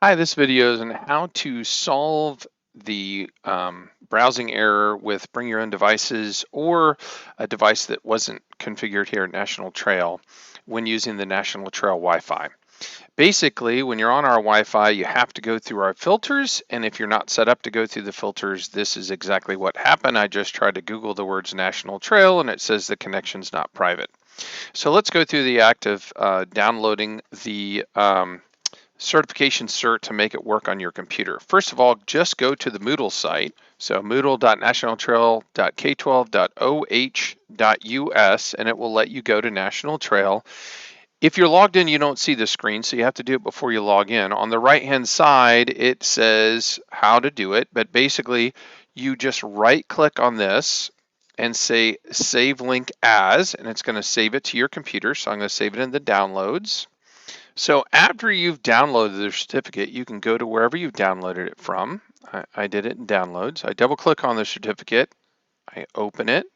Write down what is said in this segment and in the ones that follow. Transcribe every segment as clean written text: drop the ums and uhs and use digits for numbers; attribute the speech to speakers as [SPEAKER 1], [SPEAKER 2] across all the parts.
[SPEAKER 1] Hi, this video is on how to solve the browsing error with bring your own devices or a device that wasn't configured here at National Trail when using the National Trail Wi-Fi. Basically, when you're on our Wi-Fi, you have to go through our filters, and if you're not set up to go through the filters, this is exactly what happened. I just tried to Google the words National Trail, and it says the connection's not private. So let's go through the act of downloading the certification cert to make it work on your computer. First of all, just go to the Moodle site. So moodle.nationaltrail.k12.oh.us, and it will let you go to National Trail. If you're logged in, you don't see the screen, so you have to do it before you log in. On the right-hand side, it says how to do it, but basically you just right-click on this and say Save Link As, and it's going to save it to your computer. So I'm going to save it in the downloads. So after you've downloaded the certificate, you can go to wherever you've downloaded it from. I did it in downloads. I double click on the certificate. I open it.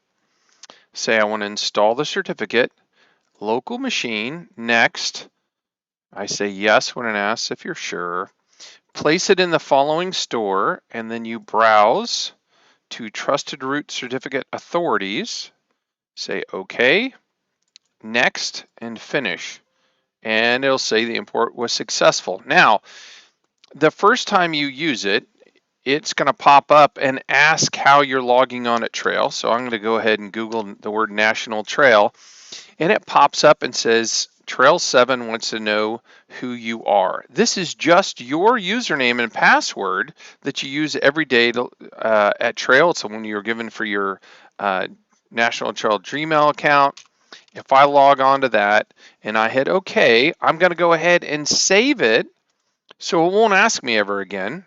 [SPEAKER 1] Say I want to install the certificate. Local machine, next. I say yes when it asks if you're sure. Place it in the following store, and then you browse to Trusted Root Certificate Authorities. Say OK, next, and finish. And it'll say the import was successful. Now, the first time you use it, it's going to pop up and ask how you're logging on at Trail. So I'm going to go ahead and Google the word National Trail, and it pops up and says Trail 7 wants to know who you are. This is just your username and password that you use every day to, at Trail. It's the one you're given for your National Trail Gmail account. If I log on to that and I hit OK, I'm going to go ahead and save it so it won't ask me ever again.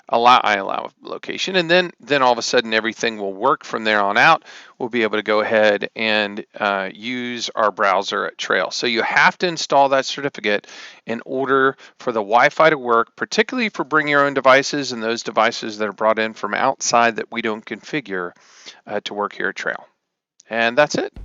[SPEAKER 1] I allow location, and then all of a sudden everything will work from there on out. We'll be able to go ahead and use our browser at Trail. So you have to install that certificate in order for the Wi-Fi to work, particularly for bring your own devices and those devices that are brought in from outside that we don't configure to work here at Trail. And that's it.